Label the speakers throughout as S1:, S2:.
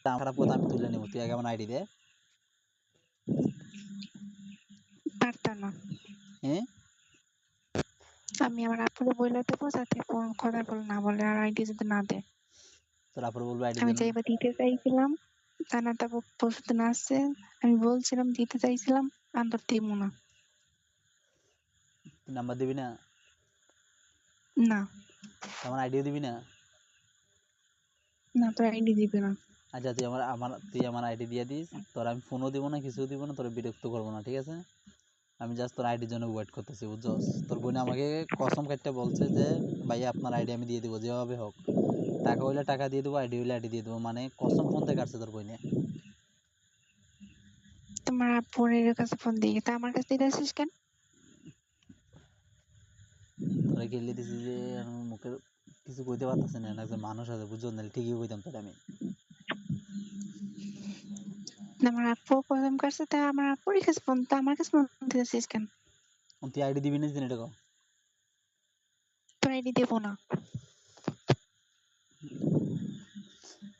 S1: খারাপ কথা আমি তুলে নেব, তুই আগে আমার আইডি দে।
S2: পারতাম না,
S1: হ্যাঁ
S2: আমি আমার আপুরে বলে দেবো যাতে ফোন কথা বলে না বলে আর আইডি যদি না দেয়।
S1: তোর আপুরে বলবো আইডি
S2: আমি
S1: দেন।
S2: চাইবা দিতে চাইছিলাম, জানাটা পরশুদিন আসছে, আমি বলছিলাম দিতে চাইছিলাম, আন্দর দিব না।
S1: তুই নাম্বার দিবি না?
S2: না
S1: আমার আইডিও দিবি না?
S2: না, তোর আইডি দিবে না।
S1: আচ্ছা তুই আমার আইডি দিয়ে দিস, তোর আমি ফোনও দিব না, কিছু দিব না, তোর বিরক্ত করবো না, ঠিক আছে? আমি জাস্ট তোর আইডির জন্য ওয়েট করতেছি, বুঝছস? তোর বোন আমাকে কসম কাটতে বলছে যে ভাইয়া আপনার আইডি আমি দিয়ে দিব যেভাবে হোক, টাকা হইলে টাকা দিয়ে দেবো, আইডি হইলে আইডি দিয়ে দেবো, মানে কসম ফোন থেকে কাটছে তোর বোনে।
S2: তোমার বোনের কাছে ফোন দিয়ে তা আমার কাছে দিতে আসিস কেন?
S1: তোরা গেলে দিছি যে আমি মুখের কিছু কইতে পারতেছি না, একজন মানুষ আছে বুঝছো, নাহলে ঠিকই কইতাম তোর আমি।
S2: আমার আপু প্রবলেম করছে, তা আমার আপুর কাছে ফোন, তা আমার কাছে ফোন দিতে আসিস কেন?
S1: তুই আইডি দিবি না দিন এটা কো?
S2: তোর আইডি দেবো না।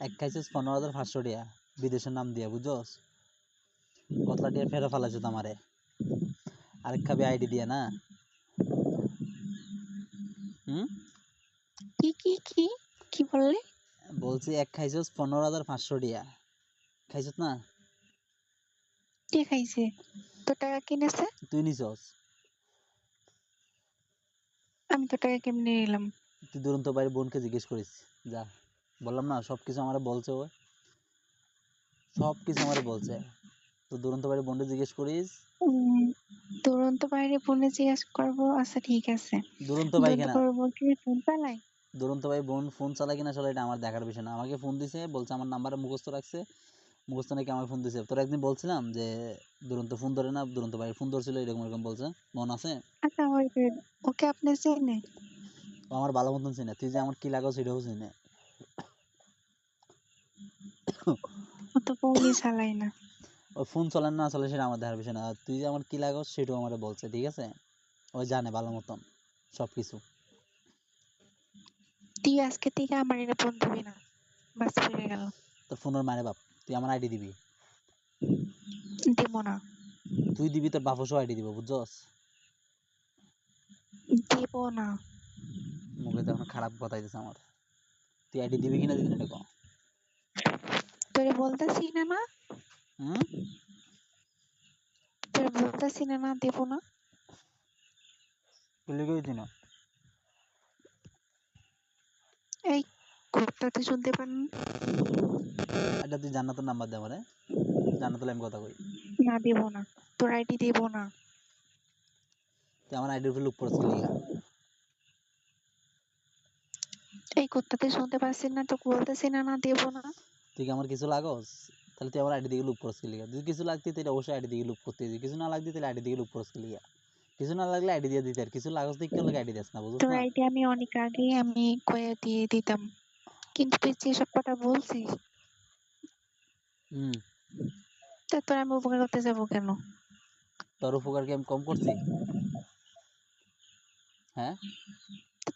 S1: এক খাইছিস 15,500 টাকা বিদেশের নাম দিয়া, বুঝছস? কতলা টিয়া ফেরা ফালাইছো তো আমারে, আরেক খাবি আইডি দিয়া না? হুম,
S2: কি কি কি কি বললি?
S1: বলছি এক খাইছিস 15,500 টাকা, খাইছিস না?
S2: কে খাইছে? তোর টাকা কিনেছে?
S1: তুই নিছস?
S2: আমি তোর টাকা কেমনে নিলাম?
S1: তুই দুরন্ত বাইরে বোনকে জিজ্ঞেস করিস, যা। বললাম না সবকিছু আমারে বলছে, ও সবকিছু আমারে বলছে। তো দুরন্ত বাইরে বোনকে জিজ্ঞেস করিস।
S2: দুরন্ত বাইরে ফোনে জিজ্ঞেস করবো, আচ্ছা ঠিক আছে।
S1: দুরন্ত ভাই
S2: দুরন্ত
S1: কেনা,
S2: বাইরে বলছি ফোন চালাই।
S1: দুরন্ত ভাই বোন ফোন চালায় কিনা চালায় এটা আমার দেখার বিষয় না। আমাকে ফোন দিছে, বলছে আমার নাম্বারে মুখস্থ রাখছে, মুখস্থ নাকি আমার ফোন দিছে। তোর একদিন বলছিলাম যে দুরন্ত ফোন ধরে না, দুরন্ত ভাই ফোন ধরছিল, এরকম এরকম বলছে, মন আছে?
S2: আচ্ছা হয়েছে, ওকে আপনি চেনে?
S1: ও আমার ভালো মতন চিনে, তুই যে আমার কি লাগো সেটাও চিনে।
S2: ও তো ফোনই চালাই না।
S1: ও ফোন চলেন না চলে সেটা আমার দেখার বিষয় না, আর তুই যে আমার কি লাগো সেটাও আমার বলছে, ঠিক আছে? ও জানে ভালো মতন সবকিছু।
S2: তুই আজকে থেকে আমার এটা ফোন দিবি না, বাস হয়ে গেল।
S1: তোর ফোনের মারে বাপ, তুই আমার আইডি দিবি।
S2: দিব না।
S1: তুই দিবি, তোর বাপসও আইডি দিব, বুঝছস?
S2: দিব না।
S1: মুখে তো এখন খারাপ কথা হইতেছে আমার। তুই আইডি দিবি কিনা দিবি না এটা ক।
S2: তোরে বলতেছি না না,
S1: হুম,
S2: তোরে বলতেছি না না দেব না।
S1: তুই লিখে দিতি না?
S2: এই কথাতে শুনতে পান?
S1: এটা তুই জান্নাতের নাম্বার দে আমারে, জান্নাতুল আমি কথা কই।
S2: না দেব না, তোর আইডি দেব না।
S1: তুই আমার আইডির উপর লুক করছিস কি লিগা?
S2: এই কথাতে শুনতে পাচ্ছিস না, তোকে বলতেছি না না দেব না।
S1: তুই কি আমার কিছু লাগস? তাহলে তুই আমার আইডি দিকে লুক করছিস কি লিগা? যদি কিছু লাগতি তাহলে অবশ্যই আইডি দিকে লুক করতে দিতি, কিছু না লাগতি তাহলে আইডি দিকে লুক করছিস কি লিগা? কিছু না লাগলে আইডি দিয়ে দিতে, আর কিছু লাগস তুই কেন আইডি দিস না, বুঝছ
S2: তোর
S1: না?
S2: আইডি আমি অনেক আগে আমি কয়ে দিয়ে দিতাম, কিন্তু তুই যেসব কথা বলছিস,
S1: হুম,
S2: তা তোর আমি উপকার করতে যাবো কেন?
S1: তোর উপকার কি আমি কম করছি? হ্যাঁ,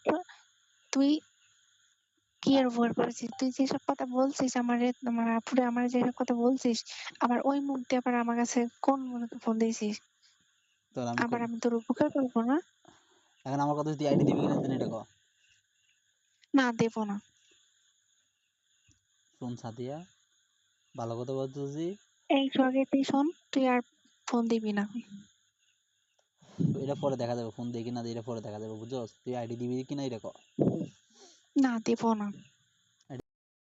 S2: তো তুই কি এর উপকার করেছিস? তুই যেসব কথা বলছিস আমারে, আমার আপুরে আমার যেসব কথা বলছিস, আবার ওই মুখ দিয়ে আবার আমার কাছে কোন মনে ফোন দিয়েছিস?
S1: তোর আমি
S2: আবার আমি তোর উপকার করবো না?
S1: এখন আমার কথা, তুই আইডি দিবি কিনা দিন এটা ক।
S2: না দেব না।
S1: শোন সাদিয়া, ভালো কথা বলতেছি।
S2: এই আগে তুই শোন, তুই আর ফোন দিবি না।
S1: এটা পরে দেখা যাবে, ফোন দেখি না দিয়ে এটা পরে দেখা যাবে, বুঝছস? তুই আইডি দিবি কিনা এটা ক।
S2: না দেব না।